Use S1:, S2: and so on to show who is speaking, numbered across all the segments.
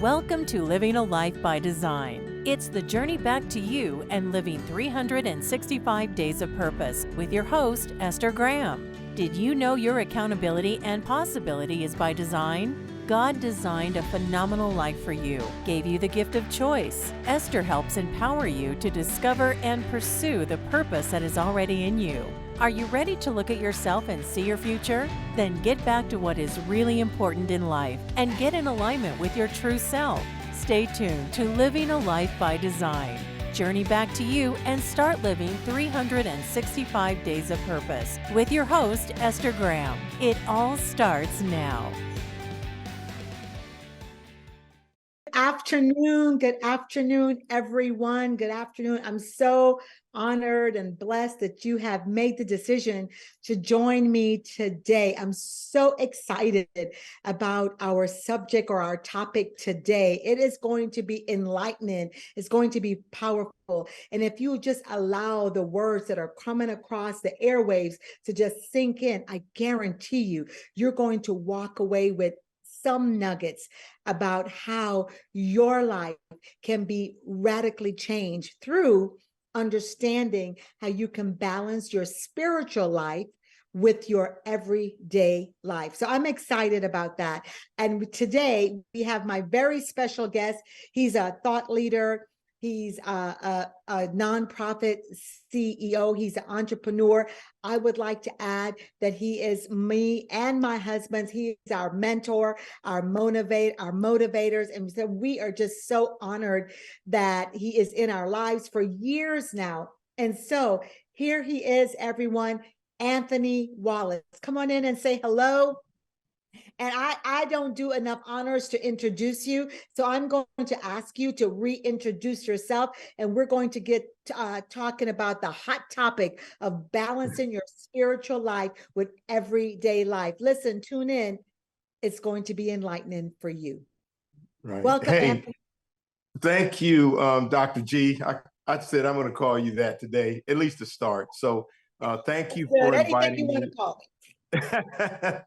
S1: Welcome to Living a Life by Design. It's the journey back to you and living 365 days of purpose with your host, Esther Graham. Did you know your accountability and possibility is by design? God designed a phenomenal life for you, gave you the gift of choice. Esther helps empower you to discover and pursue the purpose that is already in you. Are you ready to look at yourself and see your future? Then get back to what is really important in life and get in alignment with your true self. Stay tuned to Living a Life by Design. Journey back to you and start living 365 days of purpose with your host, Esther Graham. It all starts now.
S2: Good afternoon, everyone. Good afternoon. I'm so honored and blessed that you have made the decision to join me today. I'm so excited about our subject or our topic today. It is going to be enlightening. It's going to be powerful. And if you just allow the words that are coming across the airwaves to just sink in, I guarantee you, you're going to walk away with some nuggets about how your life can be radically changed through understanding how you can balance your spiritual life with your everyday life. So I'm excited about that. And today we have my very special guest. He's a thought leader. He's a nonprofit CEO. He's an entrepreneur. I would like to add that he is me and my husband's. He is our mentor, our motivators. And so we are just so honored that he is in our lives for years now. And so here he is, everyone, Anthony Wallace. Come on in and say hello. And I don't do enough honors to introduce you. So I'm going to ask you to reintroduce yourself. And we're going to get talking about the hot topic of balancing your spiritual life with everyday life. Listen, tune in. It's going to be enlightening for you.
S3: Right.
S2: Welcome,
S3: hey,
S2: Anthony.
S3: Thank you, Dr. G. I said I'm going to call you that today, at least to start. So thank you for inviting me.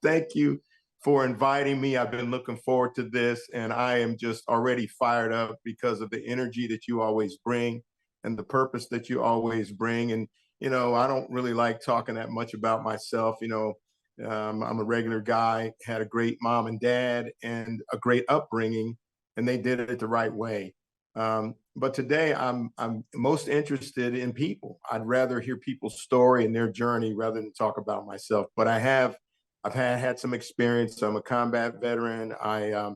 S3: Thank you for inviting me. I've been looking forward to this, and I am just already fired up because of the energy that you always bring and the purpose that you always bring. And, you know, I don't really like talking that much about myself. You know, I'm a regular guy, had a great mom and dad and a great upbringing, and they did it the right way. But today I'm most interested in people. I'd rather hear people's story and their journey rather than talk about myself. But I've had some experience. I'm a combat veteran. I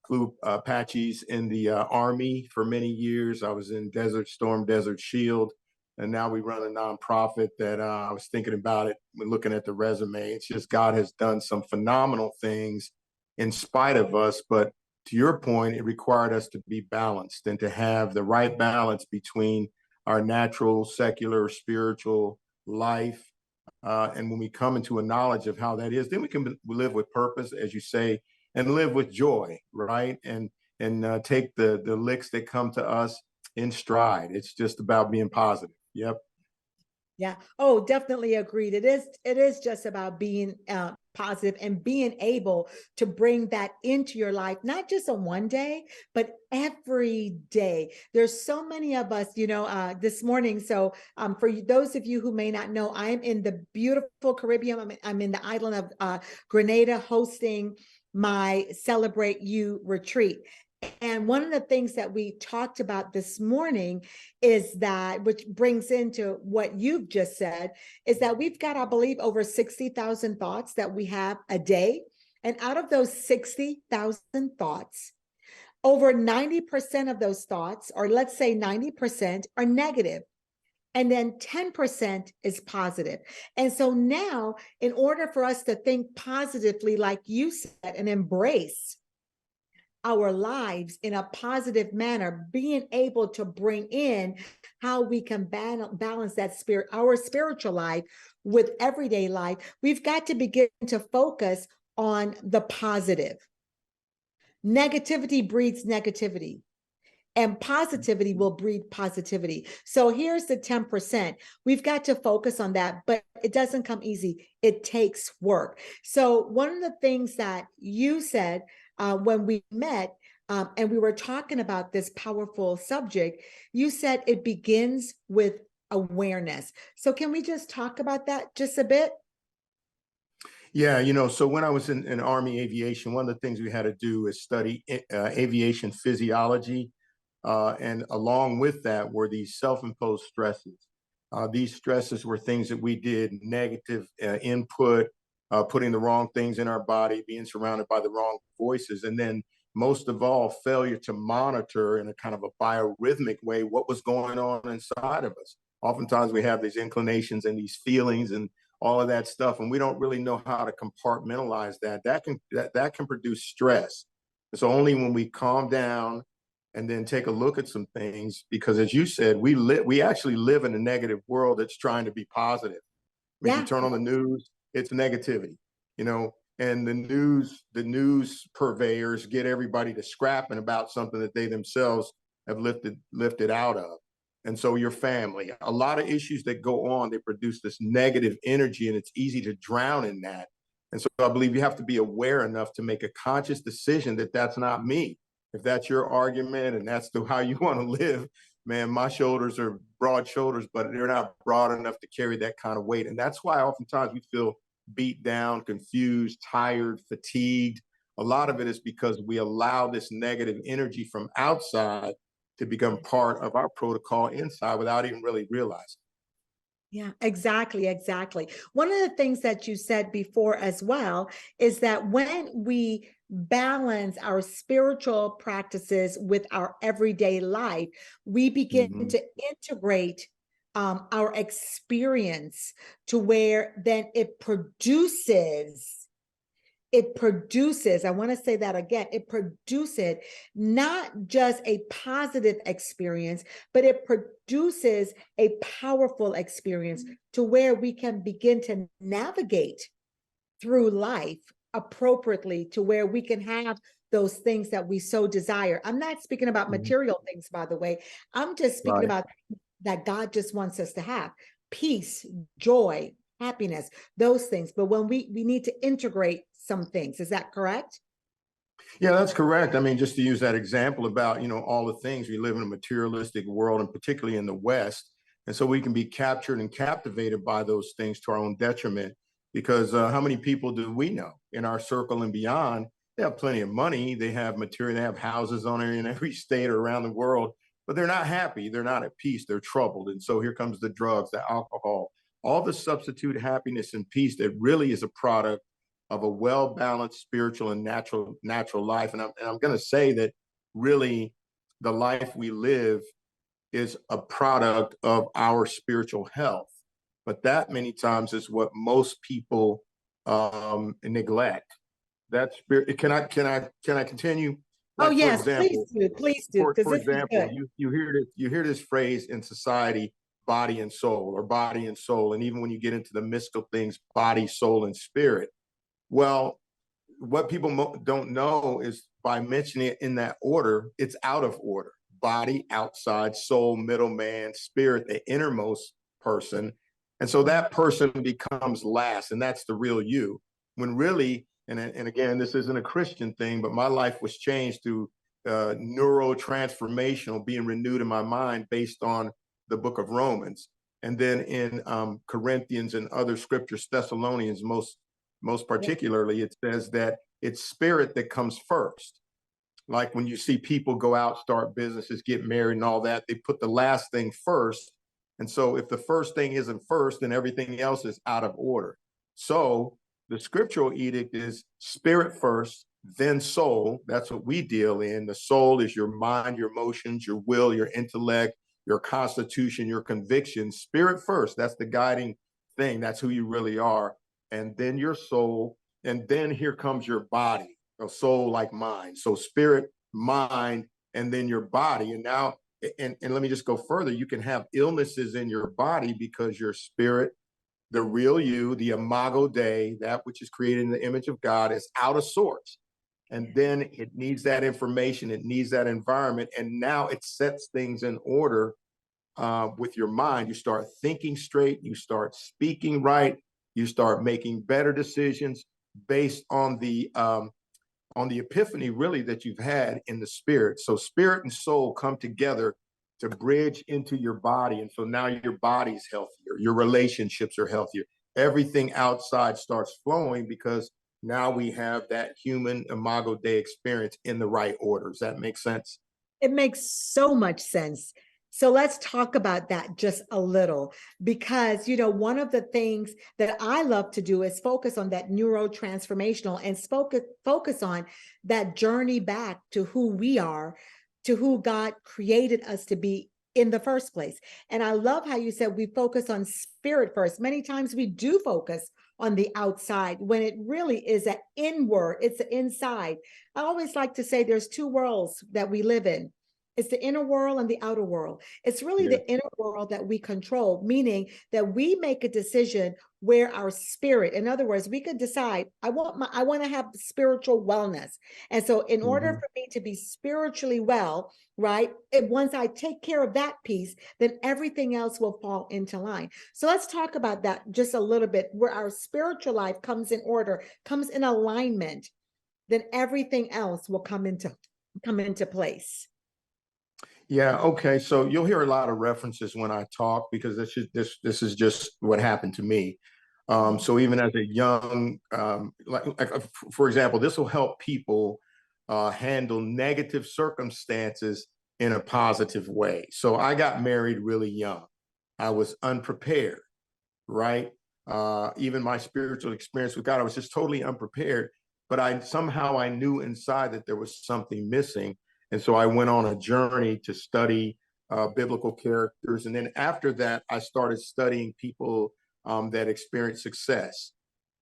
S3: flew Apaches in the Army for many years. I was in Desert Storm, Desert Shield, and now we run a nonprofit that I was thinking about it, looking at the resume. It's just God has done some phenomenal things in spite of us. But to your point, it required us to be balanced and to have the right balance between our natural, secular, spiritual life. And when we come into a knowledge of how that is, then we can live with purpose, as you say, and live with joy, right? And take the licks that come to us in stride. It's just about being positive. Yep.
S2: Yeah. Oh, definitely agreed. It is just about being positive and being able to bring that into your life, not just on one day, but every day. There's so many of us, you know, this morning. So for those of you who may not know, I'm in the beautiful Caribbean. I'm in the island of Grenada hosting my Celebrate You retreat. And one of the things that we talked about this morning is that, which brings into what you've just said, is that we've got, I believe, over 60,000 thoughts that we have a day. And out of those 60,000 thoughts, over 90% of those thoughts, or let's say 90%, are negative. And then 10% is positive. And so now, in order for us to think positively, like you said, and embrace our lives in a positive manner, being able to bring in how we can balance that our spiritual life with everyday life, we've got to begin to focus on the positive. Negativity breeds negativity, and positivity will breed positivity. So here's the 10%. We've got to focus on that, but it doesn't come easy. It takes work. So one of the things that you said when we met and we were talking about this powerful subject. You said it begins with awareness. So can we just talk about that just a bit?
S3: Yeah, so when I was in Army aviation, one of the things we had to do is study aviation physiology. And along with that were these self-imposed stresses. These stresses were things that we did, negative input, putting the wrong things in our body, being surrounded by the wrong voices. And then most of all, failure to monitor in a kind of a biorhythmic way what was going on inside of us. Oftentimes we have these inclinations and these feelings and all of that stuff, and we don't really know how to compartmentalize that. That can produce stress. So only when we calm down and then take a look at some things, because as you said, we actually live in a negative world that's trying to be positive. I mean, if you
S2: Yeah.
S3: turn on the news, it's negativity, and the news purveyors get everybody to scrapping about something that they themselves have lifted out of. And so your family, a lot of issues that go on, they produce this negative energy, and it's easy to drown in that. And so I believe you have to be aware enough to make a conscious decision that that's not me. If that's your argument and that's how you want to live, man, my shoulders are broad shoulders, but they're not broad enough to carry that kind of weight. And that's why oftentimes we feel beat down, confused, tired, fatigued. A lot of it is because we allow this negative energy from outside to become part of our protocol inside without even really realizing.
S2: Yeah, exactly, exactly. One of the things that you said before as well is that when we balance our spiritual practices with our everyday life, we begin
S3: Mhm.
S2: to integrate our experience to where then I want to say that again, it produces not just a positive experience, but it produces a powerful experience to where we can begin to navigate through life appropriately, to where we can have those things that we so desire. I'm not speaking about
S3: Mhm.
S2: material things, by the way. I'm just speaking
S3: Right.
S2: about that God just wants us to have peace, joy, happiness, those things. But when we need to integrate some things, is that correct?
S3: Yeah, that's correct. I mean, just to use that example about, all the things we live in a materialistic world, and particularly in the West. And so we can be captured and captivated by those things to our own detriment. Because how many people do we know in our circle and beyond? They have plenty of money, they have material, they have houses on it in every state or around the world, but they're not happy, they're not at peace, they're troubled. And so here comes the drugs, the alcohol, all the substitute happiness and peace that really is a product of a well-balanced spiritual and natural life. And I'm going to say that really the life we live is a product of our spiritual health. But that many times is what most people neglect. That spirit. Can I continue?
S2: Oh,
S3: Like, for
S2: yes,
S3: example,
S2: please do,
S3: for
S2: because
S3: for
S2: this is
S3: example,
S2: good.
S3: you hear this phrase in society, body and soul, or body and soul, and even when you get into the mystical things, body, soul, and spirit. Well, what people don't know is by mentioning it in that order, it's out of order. Body, outside, soul, middle man, spirit, the innermost person. And so that person becomes last, and that's the real you. When really, and again, this isn't a Christian thing, but my life was changed through neurotransformational, being renewed in my mind based on the book of Romans. And then in Corinthians and other scriptures, Thessalonians, most
S2: Yeah,
S3: particularly, it says that it's spirit that comes first. Like when you see people go out, start businesses, get married, and all that, they put the last thing first. And so if the first thing isn't first, then everything else is out of order. So the scriptural edict is spirit first, then soul. That's what we deal in. The soul is your mind, your emotions, your will, your intellect, your constitution, your convictions. Spirit first. That's the guiding thing. That's who you really are. And then your soul. And then here comes your body, a soul like mine. So spirit, mind, and then your body. And now, and let me just go further. You can have illnesses in your body because your spirit, the real you, the imago Dei, that which is created in the image of God, is out of sorts. And then it needs that information, it needs that environment. And now it sets things in order with your mind. You start thinking straight, you start speaking right, you start making better decisions based on on the epiphany really that you've had in the spirit. So spirit and soul come together to bridge into your body. And so now your body's healthier, your relationships are healthier. Everything outside starts flowing because now we have that human imago Dei experience in the right order. Does that make sense?
S2: It makes so much sense. So let's talk about that just a little, because, one of the things that I love to do is focus on that neurotransformational and focus on that journey back to who we are, to who God created us to be in the first place. And I love how you said we focus on spirit first. Many times we do focus on the outside when it really is an inward, it's the inside. I always like to say there's two worlds that we live in. It's the inner world and the outer world. It's really the inner world that we control, meaning that we make a decision where our spirit, in other words, we could decide, I want to have spiritual wellness. And so in order for me to be spiritually well, right, once I take care of that piece, then everything else will fall into line. So let's talk about that just a little bit, where our spiritual life comes in order, comes in alignment, then everything else will come into place.
S3: Yeah. Okay. So you'll hear a lot of references when I talk because this is just what happened to me. So even as a young, for example, this will help people handle negative circumstances in a positive way. So I got married really young. I was unprepared, right? Even my spiritual experience with God, I was just totally unprepared. But I knew inside that there was something missing. And so I went on a journey to study biblical characters. And then after that, I started studying people that experience success.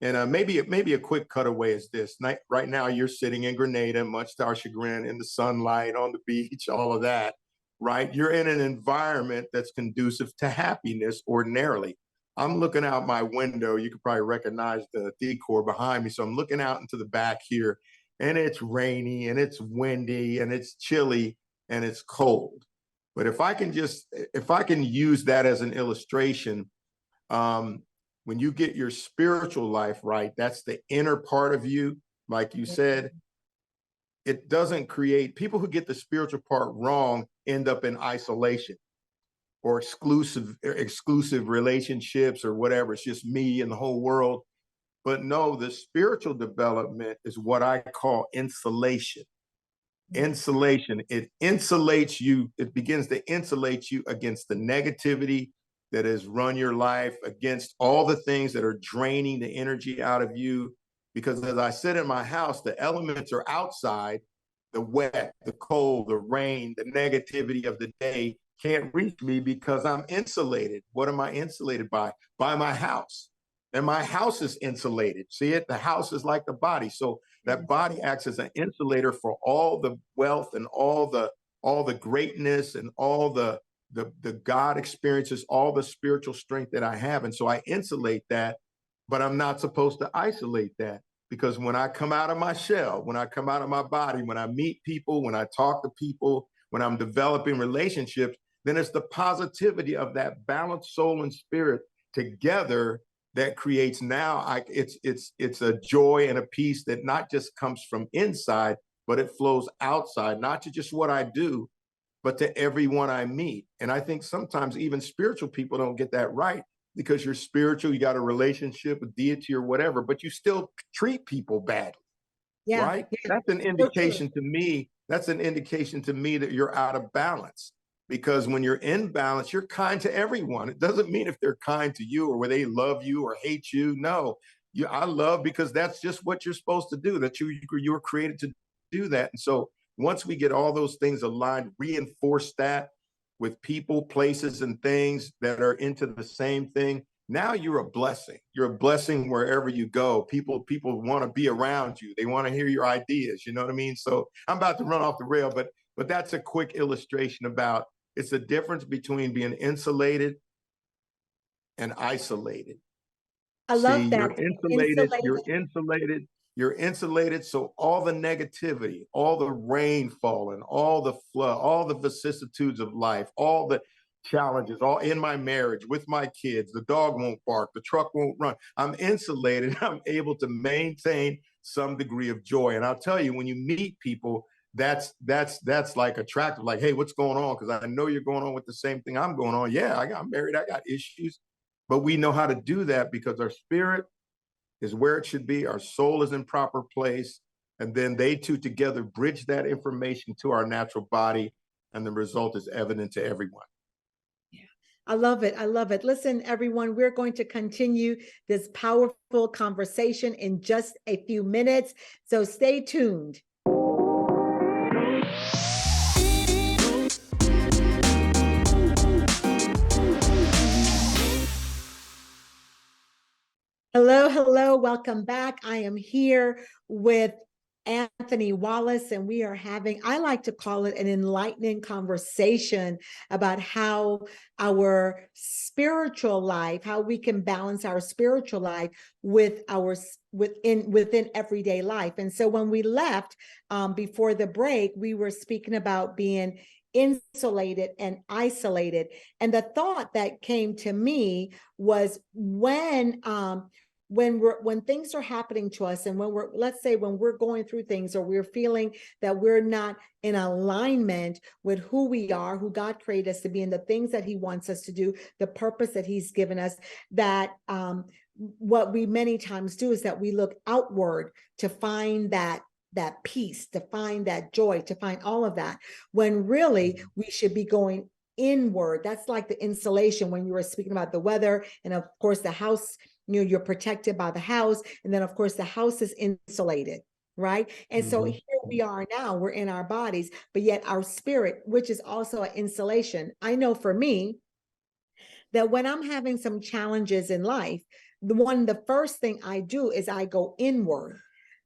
S3: And maybe a quick cutaway is this. Right now, you're sitting in Grenada, much to our chagrin, in the sunlight, on the beach, all of that, right? You're in an environment that's conducive to happiness ordinarily. I'm looking out my window. You could probably recognize the decor behind me. So I'm looking out into the back here, and it's rainy, and it's windy, and it's chilly, and it's cold. But if I can use that as an illustration, when you get your spiritual life right, that's the inner part of you, like you said, it doesn't create people who get the spiritual part wrong end up in isolation or exclusive relationships or whatever. It's just me and the whole world. But no, the spiritual development is what I call insulation. Insulation. It insulates you. It begins to insulate you against the negativity that has run your life, against all the things that are draining the energy out of you. Because as I sit in my house, the elements are outside, the wet, the cold, the rain, the negativity of the day can't reach me because I'm insulated. What am I insulated by? By my house. And my house is insulated. See it? The house is like the body. So that body acts as an insulator for all the wealth and all the greatness and all the God experiences, all the spiritual strength that I have. And so I insulate that, but I'm not supposed to isolate that, because when I come out of my shell, when I come out of my body, when I meet people, when I talk to people, when I'm developing relationships, then it's the positivity of that balanced soul and spirit together that creates it's a joy and a peace that not just comes from inside, but it flows outside, not to just what I do, but to everyone I meet. And I think sometimes even spiritual people don't get that right, because you're spiritual, you got a relationship, a deity or whatever, but you still treat people badly, right? That's an indication to me. That's an indication to me that you're out of balance. Because when you're in balance, you're kind to everyone. It doesn't mean if they're kind to you or where they love you or hate you. No, I love because that's just what you're supposed to do. That you were created to do that. And so once we get all those things aligned, reinforce that with people, places, and things that are into the same thing. Now you're a blessing. You're a blessing wherever you go. People want to be around you. They want to hear your ideas. You know what I mean? So I'm about to run off the rail, but that's a quick illustration about it's the difference between being insulated and isolated.
S2: I love that.
S3: You're insulated. So all the negativity, all the rainfall and all the flood, all the vicissitudes of life, all the challenges, all in my marriage, with my kids, the dog won't bark, the truck won't run. I'm insulated. I'm able to maintain some degree of joy. And I'll tell you, when you meet people, that's like attractive. Like, hey, what's going on? Because I know you're going on with the same thing I'm going on. Yeah, I got married, I got issues, but we know how to do that because our spirit is where it should be. Our soul is in proper place. And then they two together bridge that information to our natural body. And the result is evident to everyone.
S2: Yeah, I love it. I love it. Listen, everyone, we're going to continue this powerful conversation in just a few minutes. So stay tuned. Hello, hello, welcome back. I am here with Anthony Wallace, and we are having, I like to call it an enlightening conversation about how our spiritual life, how we can balance our spiritual life with our within everyday life. And so when we left before the break, we were speaking about being insulated and isolated. And the thought that came to me was when things are happening to us, and when let's say when we're going through things, or we're feeling that we're not in alignment with who we are, who God created us to be, and the things that he wants us to do, the purpose that he's given us, that what we many times do is that we look outward to find that peace, to find that joy, to find all of that, when really we should be going inward. That's like the insulation when you were speaking about the weather, and of course the house, you're protected by the house, and then of course the house is insulated, right? And so here we are now, we're in our bodies, but yet our spirit, which is also an insulation. I know for me that when I'm having some challenges in life, the first thing I do is I go inward.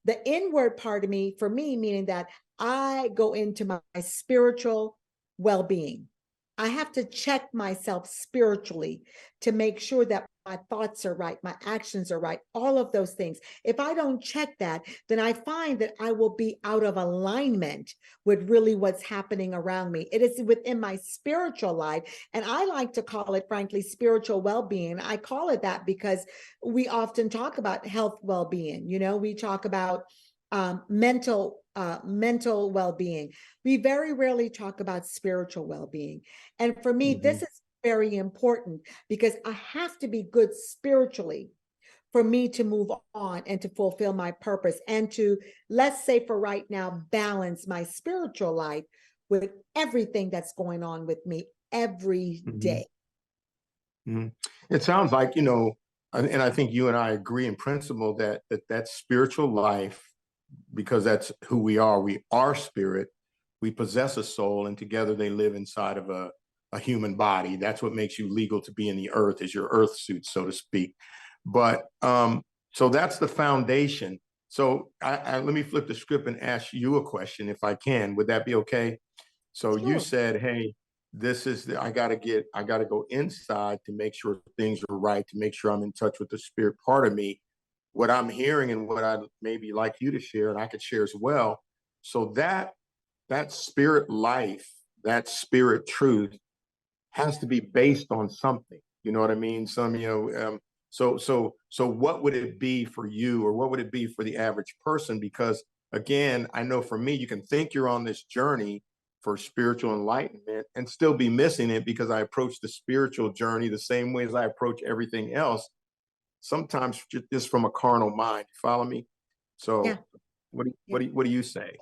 S2: The inward part of me, for me, meaning that I go into my spiritual well-being. I have to check myself spiritually to make sure that my thoughts are right, my actions are right, all of those things. If I don't check that, then I find that I will be out of alignment with really what's happening around me. It is within my spiritual life. And I like to call it, frankly, spiritual well-being. I call it that because we often talk about health well-being. We talk about mental well-being. We very rarely talk about spiritual well-being. And for me, this is very important because I have to be good spiritually for me to move on and to fulfill my purpose, and to, let's say for right now, balance my spiritual life with everything that's going on with me every day.
S3: It sounds like, and I think you and I agree in principle that spiritual life, because that's who we are spirit, we possess a soul, and together they live inside of a human body. That's what makes you legal to be in the earth, is your earth suit, so to speak. But so that's the foundation. So let me flip the script and ask you a question, if I can. Would that be okay? So
S2: Sure.
S3: You said, hey, I gotta go inside to make sure things are right, to make sure I'm in touch with the spirit part of me. What I'm hearing, and what I'd maybe like you to share, and I could share as well. So that spirit life, that spirit truth, has to be based on something. You know what I mean? So what would it be for you, or what would it be for the average person? Because again, I know for me, you can think you're on this journey for spiritual enlightenment and still be missing it, because I approach the spiritual journey the same way as I approach everything else, sometimes just from a carnal mind. You follow me? So
S2: Yeah.
S3: what do you say?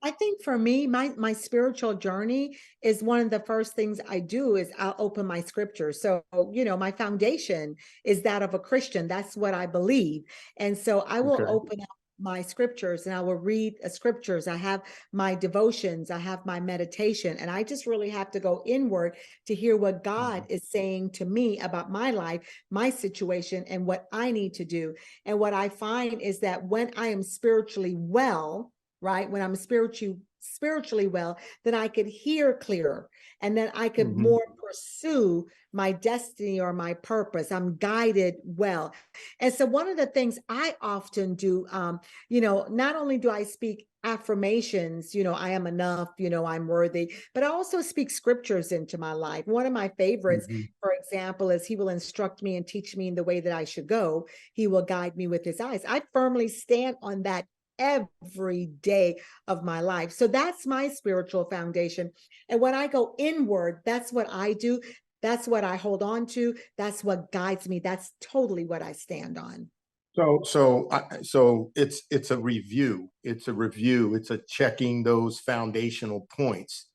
S2: I think for me, my spiritual journey is one of the first things I do is I'll open my scriptures. So, my foundation is that of a Christian. That's what I believe. And so I will open up my scriptures and I will read scriptures. I have my devotions, I have my meditation, and I just really have to go inward to hear what God is saying to me about my life, my situation, and what I need to do. And what I find is that when I am spiritually well, right, when I'm spiritually spiritually well, then I could hear clearer, and then I could
S3: Mhm.
S2: more pursue my destiny or my purpose. I'm guided well. And so one of the things I often do, not only do I speak affirmations, I am enough, I'm worthy, but I also speak scriptures into my life. One of my favorites,
S3: Mhm.
S2: for example, is he will instruct me and teach me in the way that I should go. He will guide me with his eyes. I firmly stand on that every day of my life. So that's my spiritual foundation. And when I go inward, that's what I do. That's what I hold on to. That's what guides me. That's totally what I stand on.
S3: So it's a review. It's a review. It's a checking those foundational points.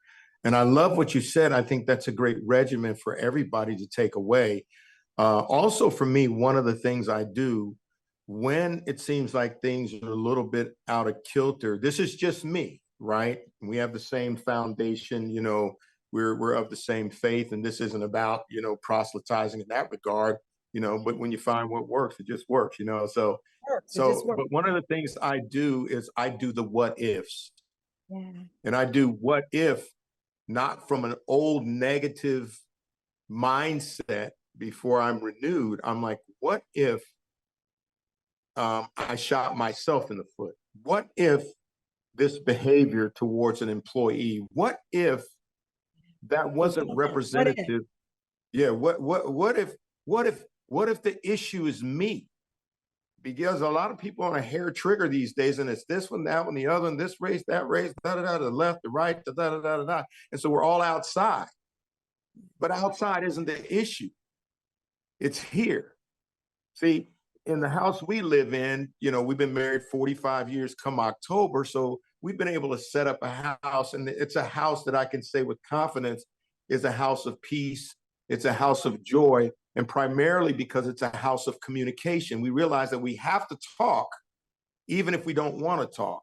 S3: And I love what you said. I think that's a great regimen for everybody to take away. Also, for me, one of the things I do when it seems like things are a little bit out of kilter, this is just me, right? We have the same foundation, we're of the same faith, and this isn't about, proselytizing in that regard, but when you find what works, it just works. So
S2: Works. It just
S3: so
S2: works.
S3: but one of the things I do is I do the what ifs.
S2: Yeah.
S3: And I do what if, not from an old negative mindset before I'm renewed. I'm like, what if I shot myself in the foot? What if this behavior towards an employee? What if that wasn't
S2: What if?
S3: representative? Yeah. What if the issue is me? Because a lot of people on a hair trigger these days, and it's this one, that one, the other, and this race, that race, da da da, the left, the right, da da da da da. And so we're all outside, but outside isn't the issue. It's here. See, in the house we live in, we've been married 45 years come October. So we've been able to set up a house, and it's a house that I can say with confidence is a house of peace. It's a house of joy. And primarily because it's a house of communication. We realize that we have to talk, even if we don't want to talk.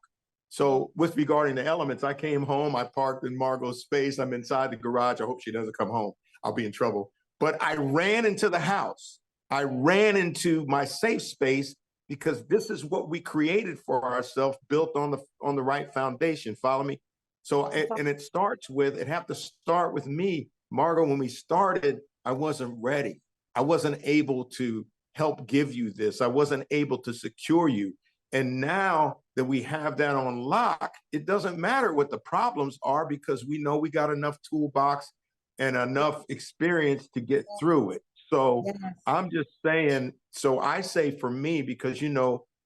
S3: So with regarding the elements, I came home, I parked in Margot's space. I'm inside the garage. I hope she doesn't come home. I'll be in trouble. But I ran into the house. I ran into my safe space because this is what we created for ourselves, built on the right foundation. Follow me? So, and it have to start with me. Margot, when we started, I wasn't ready. I wasn't able to help give you this. I wasn't able to secure you. And now that we have that on lock, it doesn't matter what the problems are because we know we got enough toolbox and enough experience to get through it. So
S2: Yes.
S3: I'm just saying, so I say for me, because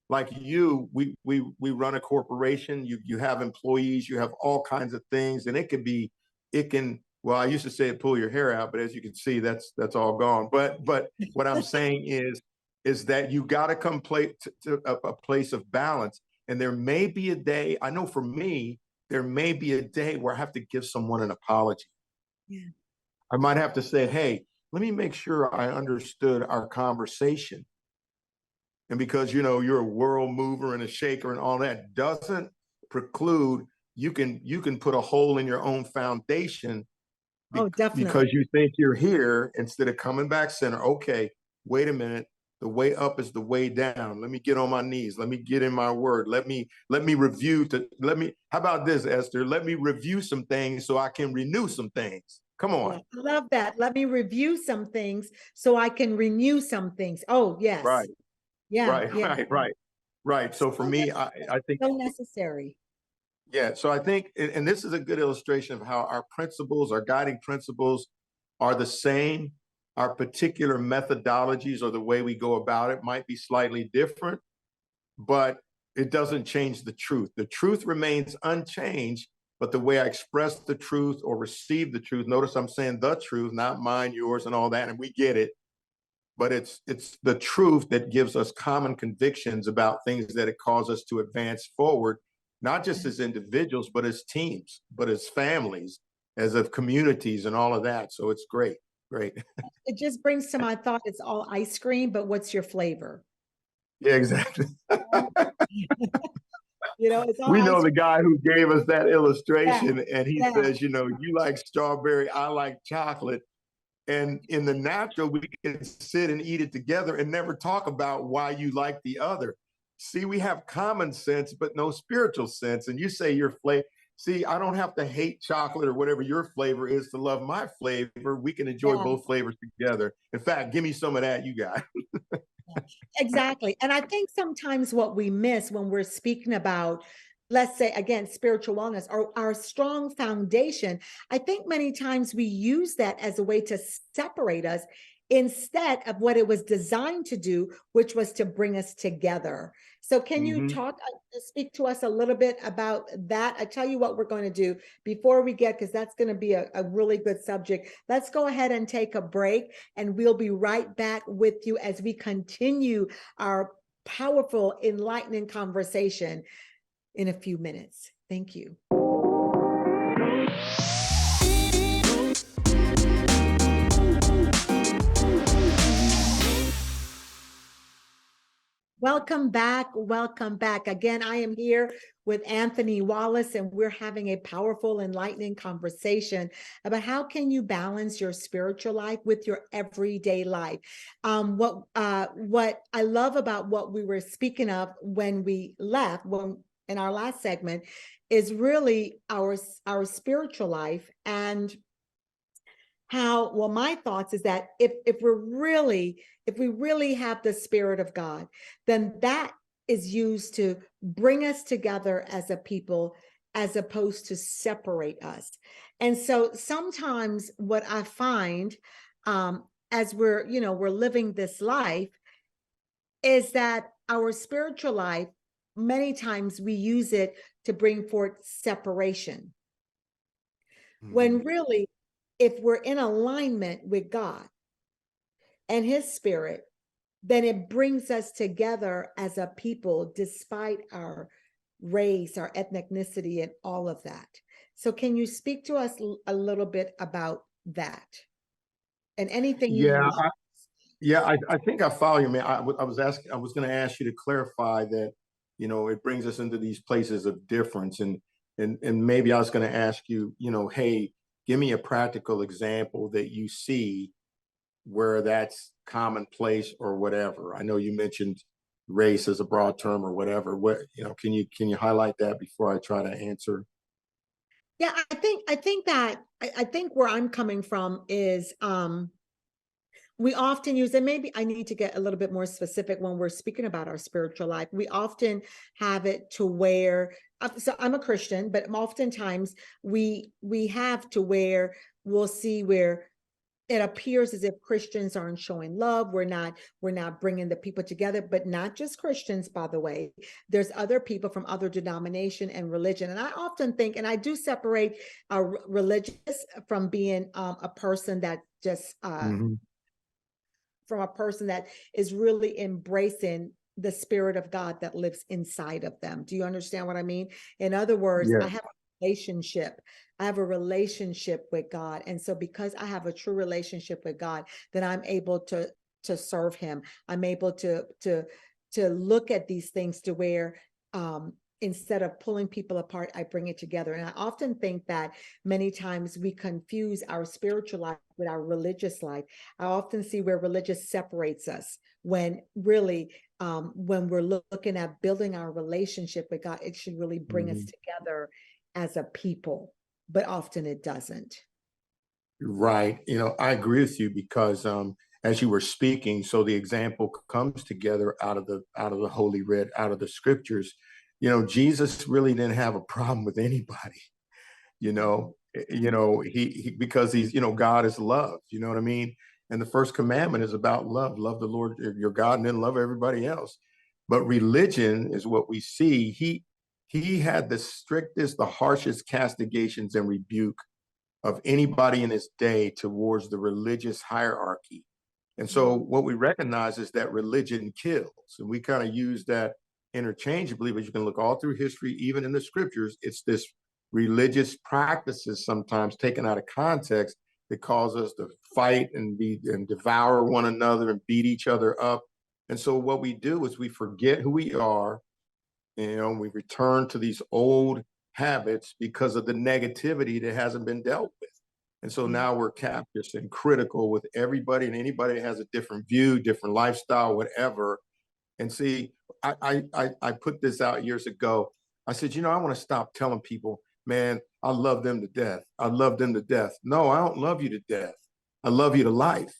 S3: like you, we run a corporation, you have employees, you have all kinds of things, and well, I used to say it pull your hair out, but as you can see, that's all gone. But what I'm saying is that you got to come to a place of balance. And there may be a day, I know for me, there may be a day where I have to give someone an apology.
S2: Yeah.
S3: I might have to say, hey, let me make sure I understood our conversation. And because, you're a world mover and a shaker and all that doesn't preclude you can put a hole in your own foundation
S2: Oh,
S3: because
S2: definitely.
S3: you think you're here instead of coming back center. Okay, wait a minute. The way up is the way down. Let me get on my knees. Let me get in my word. Let me review how about this, Esther? Let me review some things so I can renew some things. Come
S2: Yeah,
S3: on.
S2: I love that. Let me review some things so I can renew some things. Oh, yes.
S3: Right,
S2: Yeah,
S3: right,
S2: yeah.
S3: right. So for
S2: So
S3: me, I think,
S2: so necessary.
S3: yeah. So I think, and this is a good illustration of how our principles, our guiding principles are the same. Our particular methodologies or the way we go about it might be slightly different, but it doesn't change the truth. The truth remains unchanged, but the way I express the truth or receive the truth, notice I'm saying the truth, not mine, yours, and all that, and we get it. But it's the truth that gives us common convictions about things that it causes us to advance forward, not just as individuals, but as teams, but as families, as of communities and all of that. So it's great. Great.
S2: It just brings to my thought, it's all ice cream, but what's your flavor?
S3: Yeah, exactly.
S2: It's all
S3: We
S2: ice
S3: know the
S2: cream.
S3: guy who gave us that
S2: Yeah,
S3: illustration, and he
S2: yeah.
S3: says, you like strawberry, I like chocolate. And in the natural, we can sit and eat it together and never talk about why you like the other. See, we have common sense, but no spiritual sense. And you say your flavor. see, I don't have to hate chocolate or whatever your flavor is to love my flavor. We can enjoy
S2: Yeah.
S3: both flavors together. In fact, give me some of that, you guys.
S2: Exactly. And I think sometimes what we miss when we're speaking about, let's say, again, spiritual wellness or our strong foundation, I think many times we use that as a way to separate us instead of what it was designed to do, which was to bring us together. So can you speak to us a little bit about that? I tell you what we're going to do before we get, because that's going to be a really good subject. Let's go ahead and take a break, and we'll be right back with you as we continue our powerful, enlightening conversation in a few minutes. Thank you. Welcome back. Welcome back. Again, I am here with Anthony Wallace, and we're having a powerful, enlightening conversation about how can you balance your spiritual life with your everyday life. What I love about what we were speaking of when we left, in our last segment, is really our spiritual life, and how, well, my thoughts is that if we really have the Spirit of God, then that is used to bring us together as a people, as opposed to separate us. And so sometimes what I find, as we're living this life, is that our spiritual life, many times we use it to bring forth separation. When really, if we're in alignment with God and His Spirit, then it brings us together as a people, despite our race, our ethnicity, and all of that. So can you speak to us a little bit about that and anything you
S3: Yeah,
S2: want?
S3: I think I follow you, man. I was going to ask you to clarify that, it brings us into these places of difference. And maybe I was going to ask you, hey, give me a practical example that you see where that's commonplace or whatever. I know you mentioned race as a broad term or whatever. Can you highlight that before I try to answer?
S2: Yeah, I think where I'm coming from is, we often use, and maybe I need to get a little bit more specific when we're speaking about our spiritual life. We often have it to where, so I'm a Christian, but oftentimes we have to where we'll see where it appears as if Christians aren't showing love. We're not bringing the people together, but not just Christians, by the way. There's other people from other denomination and religion. And I often think, and I do separate religious from being a person that just, from a person that is really embracing the Spirit of God that lives inside of them. Do you understand what I mean? In other words,
S3: Yeah.
S2: I have a relationship. I have a relationship with God. And so because I have a true relationship with God, then I'm able to serve Him. I'm able to look at these things to where, instead of pulling people apart, I bring it together. And I often think that many times we confuse our spiritual life with our religious life. I often see where religious separates us, when really, when we're looking at building our relationship with God, it should really bring us together as a people, but often it doesn't.
S3: Right. I agree with you because as you were speaking, so the example comes together out of the Holy Writ, out of the scriptures. Jesus really didn't have a problem with anybody. He because he's, God is love. You know what I mean? And the first commandment is about love. Love the Lord your God, and then love everybody else. But religion is what we see. He had the strictest, the harshest castigations and rebuke of anybody in his day towards the religious hierarchy. And so what we recognize is that religion kills. And we kind of use that interchangeably, but you can look all through history, even in the scriptures, it's this religious practices sometimes taken out of context that cause us to fight and devour one another and beat each other up. And so what we do is we forget who we are, we return to these old habits because of the negativity that hasn't been dealt with. And so now we're captious and critical with everybody and anybody that has a different view, different lifestyle, whatever. And see, I put this out years ago. I said, I want to stop telling people, man, I love them to death. I love them to death. No, I don't love you to death. I love you to life.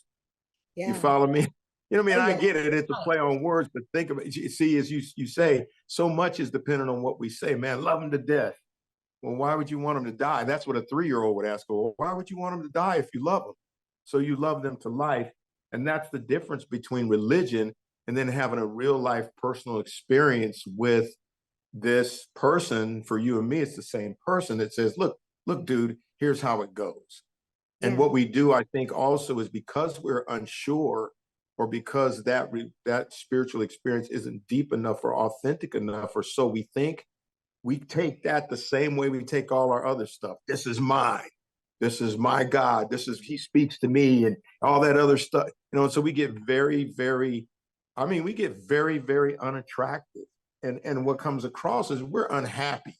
S3: You
S2: Yeah.
S3: follow me? You know what I
S2: Oh,
S3: mean? I
S2: yeah.
S3: get it. It's a play on words, but think of it. You see, as you say, so much is dependent on what we say. Man, love them to death. Well, why would you want them to die? That's what a 3-year-old would ask. Well, why would you want them to die if you love them? So you love them to life. And that's the difference between religion and then having a real life personal experience with this person. For you and me, it's the same person that says, look, dude, here's how it goes. And
S2: Yeah.
S3: what we do, I think, also is because we're unsure, or because that spiritual experience isn't deep enough or authentic enough, or so we think, we take that the same way we take all our other stuff. This is mine. This is my God. He speaks to me, and all that other stuff. So we get very, very, we get very, very unattractive. And what comes across is we're unhappy.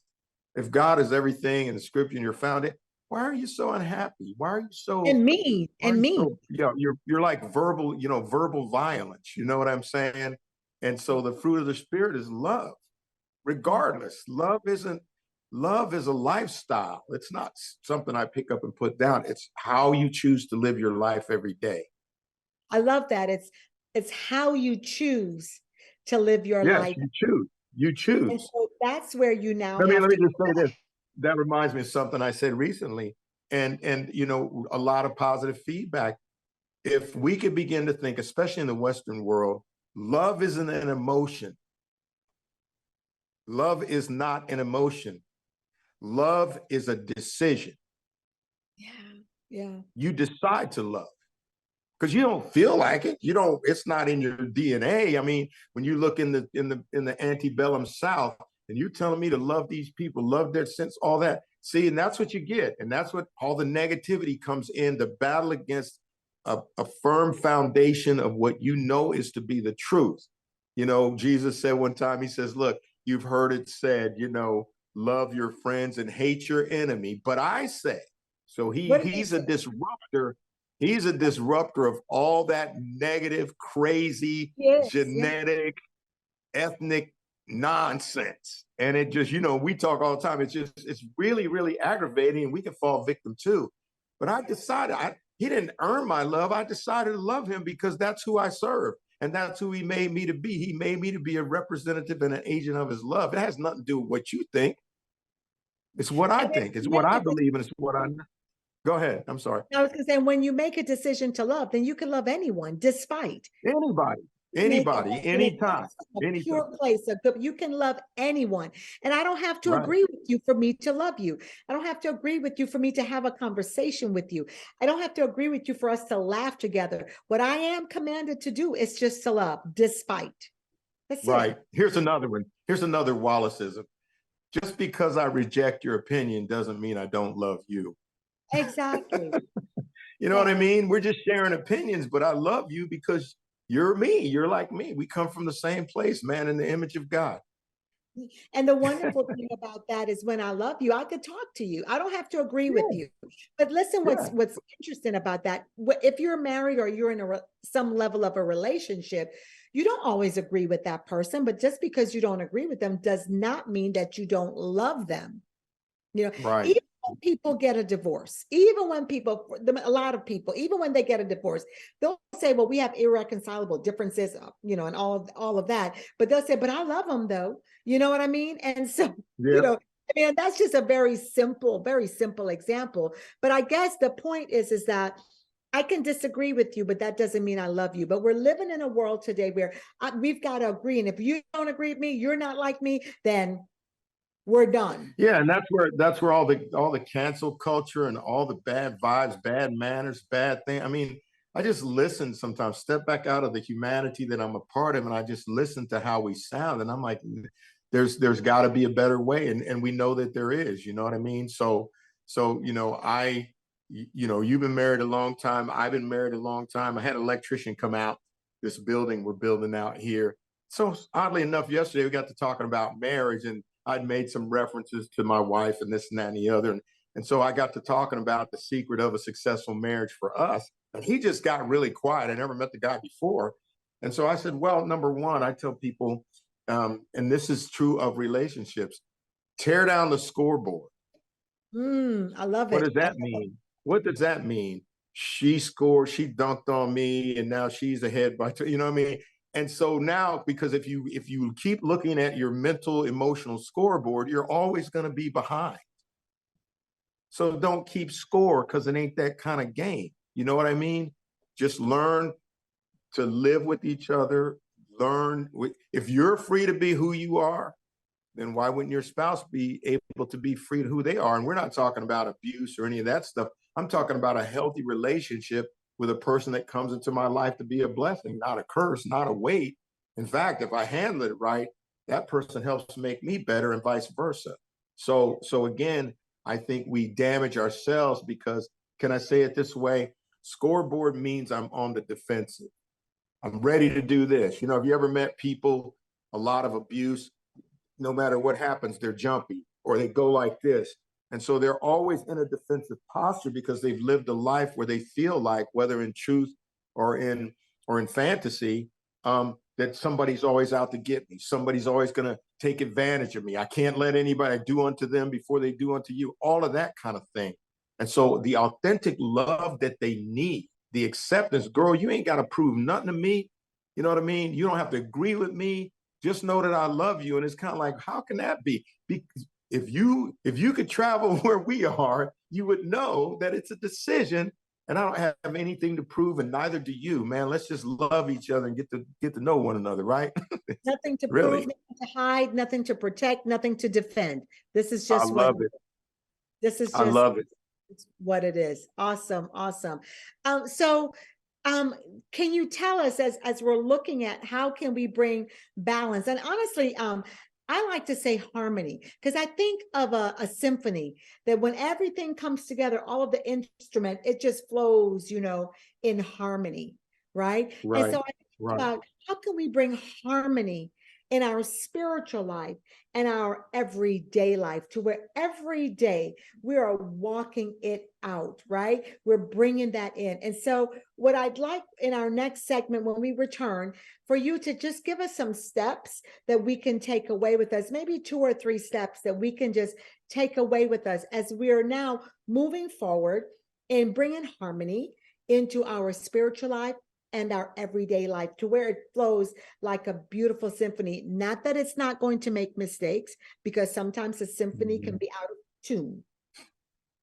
S3: If God is everything in the scripture and you're found it, why are you so unhappy? Why are you so,
S2: And me.
S3: yeah, you're like verbal violence. You know what I'm saying? And so the fruit of the spirit is love. Regardless, love is a lifestyle. It's not something I pick up and put down. It's how you choose to live your life every day.
S2: I love that. It's how you choose to live your
S3: Yes,
S2: life.
S3: you choose. You
S2: And
S3: choose.
S2: so that's where you now
S3: Let
S2: have
S3: me
S2: to
S3: just say this. That reminds me of something I said recently, and a lot of positive feedback. If we could begin to think, especially in the Western world, love isn't an emotion. Love is not an emotion. Love is a decision.
S2: Yeah. Yeah.
S3: You decide to love because you don't feel like it. You don't. It's not in your DNA. I mean, when you look in the antebellum South, and you're telling me to love these people, love their sense, all that. See, and that's what you get, and that's what all the negativity comes in. The battle against a firm foundation of what you know is to be the truth. Jesus said one time, he says, "Look, you've heard it said, love your friends and hate your enemy, but I say." So
S2: What did he
S3: he's a
S2: say?
S3: disruptor. He's a disruptor of all that negative, crazy,
S2: Yes. Yeah.
S3: genetic, ethnic nonsense. And it just, we talk all the time. It's really, really aggravating, and we can fall victim too. But I decided he didn't earn my love. I decided to love him because that's who I serve. And that's who he made me to be. He made me to be a representative and an agent of his love. It has nothing to do with what you think. It's what I
S2: And then
S3: think. It's
S2: you
S3: what
S2: make
S3: I
S2: it.
S3: believe, and it's what I know. Go ahead. I'm sorry.
S2: I was going to say, when you make a decision to love, then you can love anyone, despite.
S3: Anybody,
S2: Make it,
S3: anybody,
S2: and it
S3: anytime,
S2: comes from a
S3: anytime.
S2: pure place of good. You can love anyone. And I don't have to
S3: Right.
S2: agree with you for me to love you. I don't have to agree with you for me to have a conversation with you. I don't have to agree with you for us to laugh together. What I am commanded to do is just to love, despite. That's
S3: Right.
S2: it.
S3: Here's another one. Here's another Wallaceism. Just because I reject your opinion doesn't mean I don't love you.
S2: Exactly.
S3: You know what I
S2: Yeah.
S3: mean? We're just sharing opinions, but I love you because you're me. You're like me. We come from the same place, man, in the image of God.
S2: And the wonderful thing about that is when I love you, I could talk to you. I don't have to agree with
S3: Yeah,
S2: you. But listen,
S3: yeah,
S2: what's interesting about that, if you're married or you're in some level of a relationship, you don't always agree with that person, but just because you don't agree with them does not mean that you don't love them.
S3: right,
S2: Even when people get a divorce, even when a lot of people, even when they get a divorce, they'll say, well, we have irreconcilable differences, and all of that. But they'll say, but I love them though. You know what I mean? And so,
S3: yeah,
S2: that's just a very simple example. But I guess the point is that I can disagree with you, but that doesn't mean I love you. But we're living in a world today where we've got to agree. And if you don't agree with me, you're not like me, then we're done.
S3: yeah. And that's where all the cancel culture and all the bad vibes, bad manners, bad thing. I mean, I just listen sometimes, step back out of the humanity that I'm a part of, and I just listen to how we sound. And I'm like, there's got to be a better way. And we know that there is, you know what I mean? So, you've been married a long time. I've been married a long time. I had an electrician come out this building we're building out here. So oddly enough, yesterday we got to talking about marriage, and I'd made some references to my wife and this and that and the other. And so I got to talking about the secret of a successful marriage for us. And he just got really quiet. I never met the guy before. And so I said, well, number one, I tell people, and this is true of relationships, tear down the scoreboard.
S2: I love
S3: What
S2: it.
S3: does that mean? What does that mean? She scored, she dunked on me, and now she's ahead by two, you know what I mean? And so now, because if you keep looking at your mental, emotional scoreboard, you're always going to be behind. So don't keep score because it ain't that kind of game. You know what I mean? Just learn to live with each other. If you're free to be who you are, then why wouldn't your spouse be able to be free to who they are? And we're not talking about abuse or any of that stuff. I'm talking about a healthy relationship with a person that comes into my life to be a blessing, not a curse, not a weight. In fact, if I handle it right, that person helps make me better and vice versa. So again, I think we damage ourselves because, can I say it this way? Scoreboard means I'm on the defensive. I'm ready to do this. Have you ever met people, a lot of abuse, no matter what happens, they're jumpy or they go like this. And so they're always in a defensive posture because they've lived a life where they feel like, whether in truth or in fantasy, that somebody's always out to get me. Somebody's always going to take advantage of me. I can't let anybody do unto them before they do unto you. All of that kind of thing. And so the authentic love that they need, the acceptance, girl, you ain't got to prove nothing to me. You know what I mean? You don't have to agree with me. Just know that I love you. And it's kind of like, how can that be? Because if you could travel where we are, you would know that it's a decision. And I don't have anything to prove, and neither do you, man. Let's just love each other and get to know one another, right?
S2: Nothing to prove,
S3: Really,
S2: nothing to hide, nothing to protect, nothing to defend. This is
S3: I
S2: just what
S3: love it.
S2: this is
S3: I
S2: just
S3: love it.
S2: what it is. Awesome, awesome. So um, can you tell us, as we're looking at how can we bring balance? And honestly, I like to say harmony, because I think of a symphony, that when everything comes together, all of the instrument, it just flows, in harmony, right? And
S3: Right,
S2: so I think
S3: right.
S2: about how can we bring harmony in our spiritual life and our everyday life, to where every day we are walking it out, right? We're bringing that in. And so what I'd like in our next segment, when we return, for you to just give us some steps that we can take away with us, maybe 2 or 3 steps that we can just take away with us as we are now moving forward and bringing harmony into our spiritual life and our everyday life, to where it flows like a beautiful symphony. Not that it's not going to make mistakes, because sometimes a symphony can be out of tune.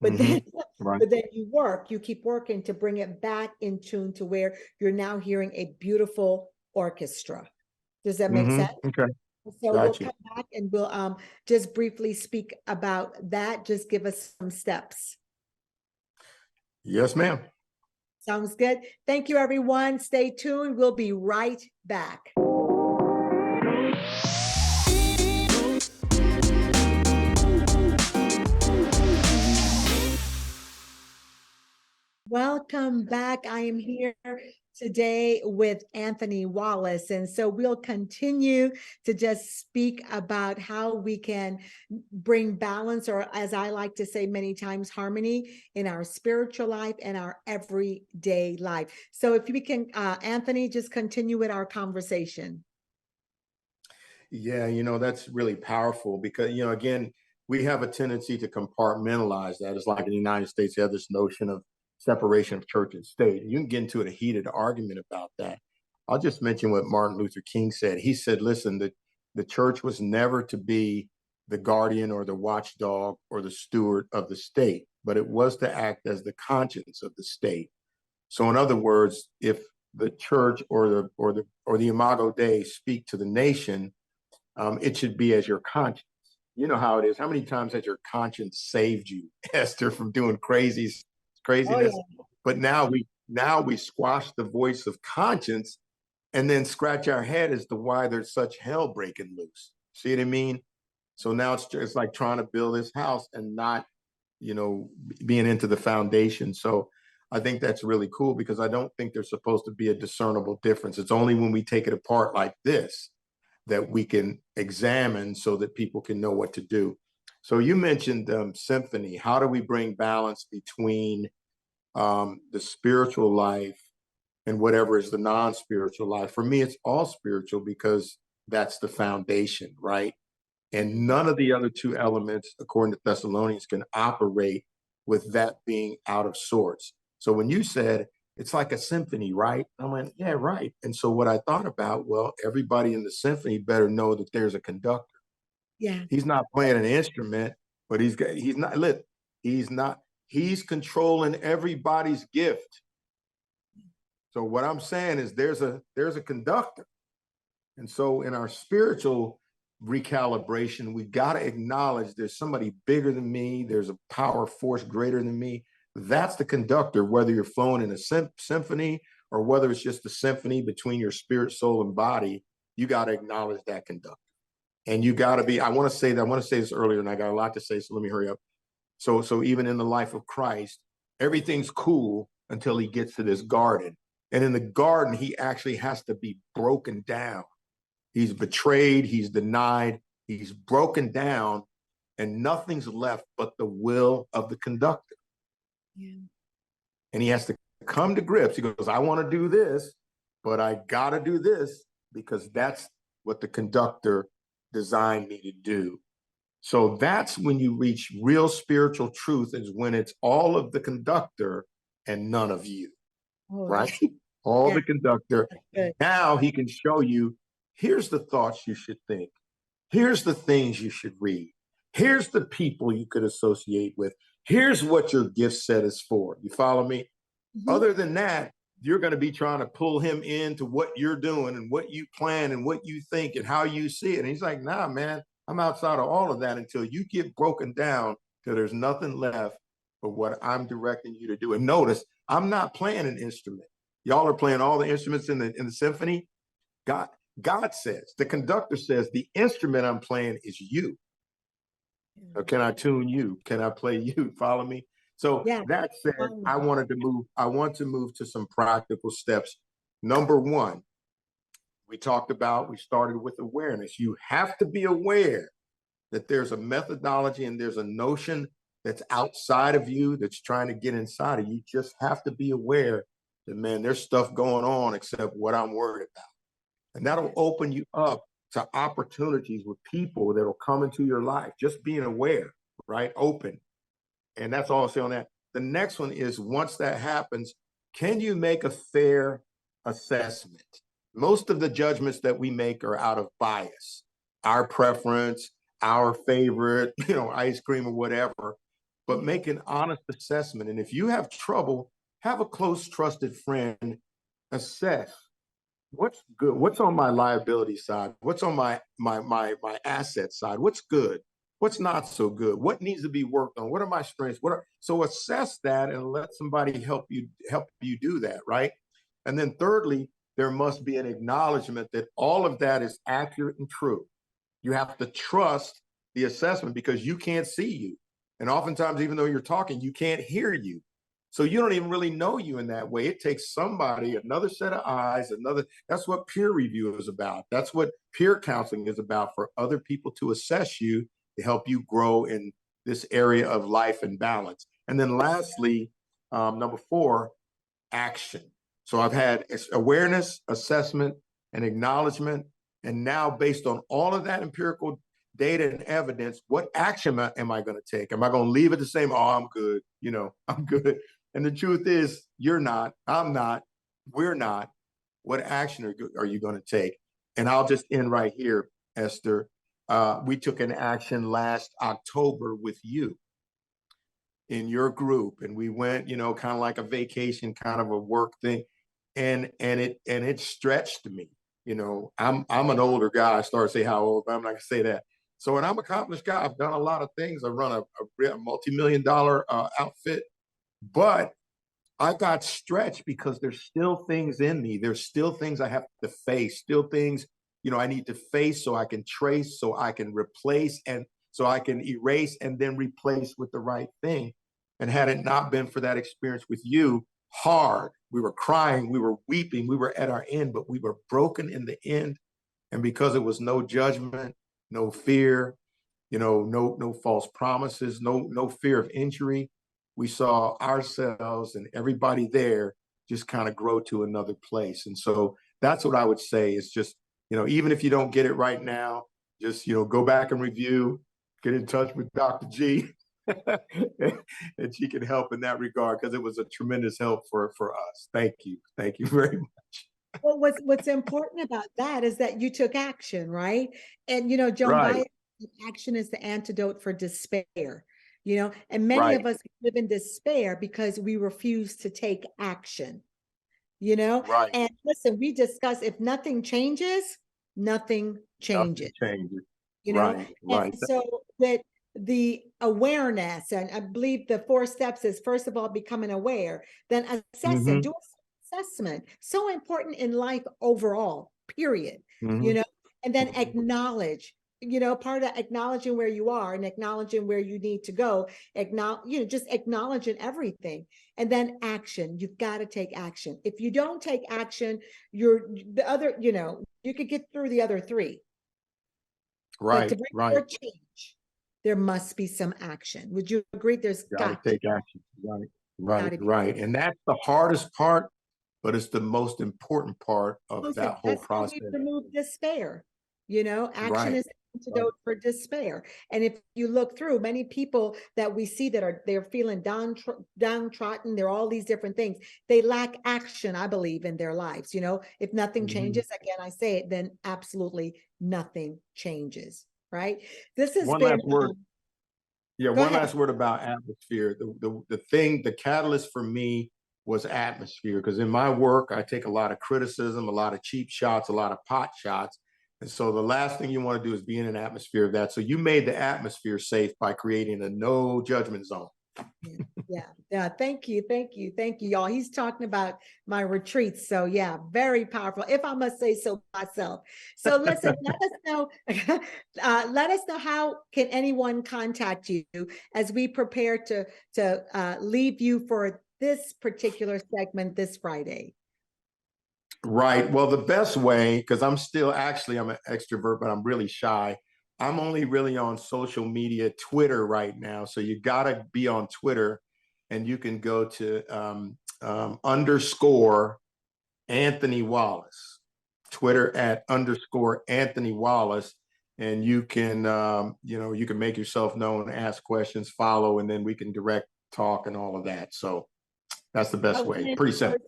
S2: But then,
S3: Right.
S2: but then you keep working to bring it back in tune, to where you're now hearing a beautiful orchestra. Does that make sense?
S3: Okay.
S2: So we'll
S3: Got you.
S2: come back and we'll just briefly speak about that. Just give us some steps.
S3: Yes, ma'am.
S2: Sounds good. Thank you, everyone. Stay tuned. We'll be right back. Welcome back. I am here today with Anthony Wallace. And so we'll continue to just speak about how we can bring balance, or as I like to say many times, harmony in our spiritual life and our everyday life. So if we can, Anthony, just continue with our conversation.
S3: Yeah, that's really powerful because, again, we have a tendency to compartmentalize that. It's like in the United States, you have this notion of separation of church and state. You can get into a heated argument about that. I'll just mention what Martin Luther King said. He said, listen, the church was never to be the guardian or the watchdog or the steward of the state, but it was to act as the conscience of the state. So in other words, if the church or the Imago Dei speak to the nation, it should be as your conscience. You know how it is. How many times has your conscience saved you, Esther, from doing
S2: Oh,
S3: craziness?
S2: yeah.
S3: But now we squash the voice of conscience and then scratch our head as to why there's such hell breaking loose. See what I mean? So now it's like trying to build this house and not, being into the foundation. So I think that's really cool because I don't think there's supposed to be a discernible difference. It's only when we take it apart like this that we can examine so that people can know what to do. So you mentioned symphony. How do we bring balance between the spiritual life and whatever is the non-spiritual life? For me, it's all spiritual because that's the foundation, right? And none of the other two elements, according to Thessalonians, can operate with that being out of sorts. So when you said it's like a symphony, right? I went, yeah, right. And so what I thought about, well, everybody in the symphony better know that there's a conductor.
S2: Yeah.
S3: He's not playing an instrument, but he's not, he's controlling everybody's gift. So what I'm saying is there's a conductor. And so in our spiritual recalibration, we got to acknowledge there's somebody bigger than me. There's a power force greater than me. That's the conductor, whether you're flowing in a symphony or whether it's just a symphony between your spirit, soul, and body. You got to acknowledge that conductor. And you got to be, I want to say this earlier, and I got a lot to say, so let me hurry up. So even in the life of Christ, everything's cool until he gets to this garden. And in the garden, he actually has to be broken down. He's betrayed, he's denied, he's broken down, and nothing's left but the will of the conductor.
S2: Yeah.
S3: And he has to come to grips. He goes, I want to do this, but I got to do this because that's what the conductor designed me to do. So that's when you reach real spiritual truth, is when it's all of the conductor and none of you, right? All the conductor. Now he can show you, here's the thoughts you should think. Here's the things you should read. Here's the people you could associate with. Here's what your gift set is for. You follow me? Mm-hmm. Other than that, you're going to be trying to pull him into what you're doing and what you plan and what you think and how you see it. And he's like, nah, man, I'm outside of all of that until you get broken down till there's nothing left but what I'm directing you to do. And notice, I'm not playing an instrument. Y'all are playing all the instruments in the symphony. God says, the conductor says, the instrument I'm playing is you. Or can I tune you? Can I play you? Follow me? So that said, I want to move to some practical steps. Number one, we started with awareness. You have to be aware that there's a methodology and there's a notion that's outside of you that's trying to get inside of you. You just have to be aware that, man, there's stuff going on except what I'm worried about. And that'll open you up to opportunities with people that'll come into your life. Just being aware, right? Open. And that's all I'll say on that. The next one is, once that happens, can you make a fair assessment? Most of the judgments that we make are out of bias, our preference, our favorite, ice cream or whatever, but make an honest assessment. And if you have trouble, have a close, trusted friend assess what's good, what's on my liability side, what's on my asset side, what's good, what's not so good, what needs to be worked on, what are my strengths, so assess that and let somebody help you do that, right? And then thirdly, there must be an acknowledgement that all of that is accurate and true. You have to trust the assessment because you can't see you. And oftentimes, even though you're talking, you can't hear you. So you don't even really know you in that way. It takes somebody, another set of eyes, that's what peer review is about. That's what peer counseling is about, for other people to assess you, to help you grow in this area of life and balance. And then lastly, number 4, action. So I've had awareness, assessment, and acknowledgement. And now, based on all of that empirical data and evidence, what action am I going to take? Am I going to leave it the same? Oh, I'm good. I'm good. And the truth is, you're not, I'm not, we're not. What action are you going to take? And I'll just end right here, Esther. We took an action last October with you in your group, and we went, kind of like a vacation, kind of a work thing. And it stretched me. I'm an older guy. I started to say how old, but I'm not gonna say that. So, and I'm an accomplished guy. I've done a lot of things. I run a multi-million-dollar outfit, but I got stretched because there's still things in me. There's still things I have to face, still things, I need to face so I can trace, so I can replace, and so I can erase and then replace with the right thing. And had it not been for that experience with you, hard, we were crying, we were weeping, we were at our end, but we were broken in the end. And because it was no judgment, no fear, no false promises, no fear of injury, we saw ourselves and everybody there just kind of grow to another place. And so that's what I would say is just, even if you don't get it right now, just, go back and review, get in touch with Dr. G. And she can help in that regard because it was a tremendous help for us. Thank you. Thank you very much.
S2: Well, what's important about that is that you took action, right? And Joan
S3: Right.
S2: Baez, action is the antidote for despair. And many
S3: Right.
S2: of us live in despair because we refuse to take action.
S3: Right.
S2: And listen, we discuss if nothing changes, nothing changes.
S3: Nothing changes.
S2: you know
S3: Right.
S2: and
S3: Right.
S2: so with the awareness, and I believe the 4 steps is, first of all, becoming aware, then assessing,
S3: Mm-hmm.
S2: do assessment, so important in life overall, period.
S3: Mm-hmm.
S2: you know and then
S3: Mm-hmm.
S2: acknowledge, part of acknowledging where you are and acknowledging where you need to go, just acknowledging everything. And then action, you've got to take action. If you don't take action, you're the other, you could get through the other 3. But to
S3: Right.
S2: bring
S3: Right.
S2: forth change, there must be some action. Would you agree? There's
S3: Got to
S2: got to
S3: take action. Right. Right.
S2: be.
S3: Right. And that's the hardest part, but it's the most important part of
S2: Listen,
S3: that whole
S2: that's how we
S3: process.
S2: remove despair. Action
S3: Right.
S2: is the antidote for despair. And if you look through, many people that we see that they're feeling downtrodden, they're all these different things. They lack action, I believe, in their lives. If nothing
S3: Mhm.
S2: changes, again, I say it, then absolutely nothing changes. Right? This has
S3: One
S2: been.
S3: last word. Yeah,
S2: Go
S3: one
S2: ahead.
S3: last word about atmosphere. The catalyst for me was atmosphere, because in my work, I take a lot of criticism, a lot of cheap shots, a lot of pot shots. And so the last thing you want to do is be in an atmosphere of that. So you made the atmosphere safe by creating a no judgment zone.
S2: Yeah. Thank you, y'all. He's talking about my retreats, so yeah, very powerful, if I must say so myself. So listen, let us know. Let us know, how can anyone contact you as we prepare to leave you for this particular segment this Friday.
S3: Right. Well, the best way, because I'm an extrovert, but I'm really shy. I'm only really on social media, Twitter right now. So you got to be on Twitter, and you can go to underscore Anthony Wallace, Twitter at underscore Anthony Wallace. And you can, you can make yourself known, ask questions, follow, and then we can direct talk and all of that. So that's the best way. Pretty simple.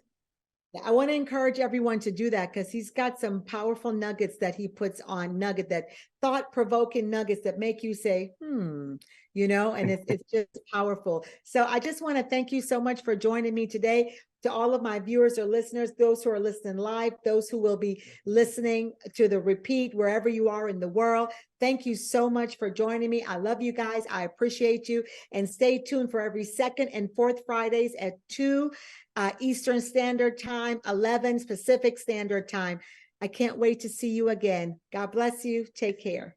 S2: I want to encourage everyone to do that, because he's got some powerful nuggets that he puts on, that thought-provoking nuggets that make you say, and it's just powerful. So I just want to thank you so much for joining me today. To all of my viewers or listeners, those who are listening live, those who will be listening to the repeat, wherever you are in the world, thank you so much for joining me. I love you guys. I appreciate you. And stay tuned for every second and fourth Fridays at 2 Eastern Standard Time, 11 Pacific Standard Time. I can't wait to see you again. God bless you. Take care.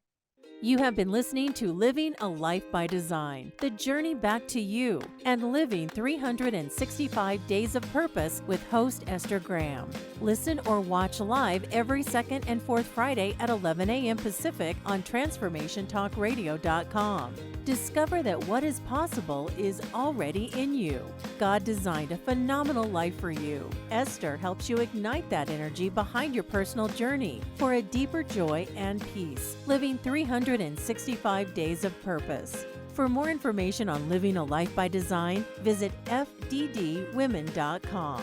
S1: You have been listening to Living a Life by Design, the journey back to you, and living 365 days of purpose with host Esther Graham. Listen or watch live every second and fourth Friday at 11 a.m. Pacific on TransformationTalkRadio.com. Discover that what is possible is already in you. God designed a phenomenal life for you. Esther helps you ignite that energy behind your personal journey for a deeper joy and peace, living 365 days of purpose. For more information on living a life by design, visit fddwomen.com.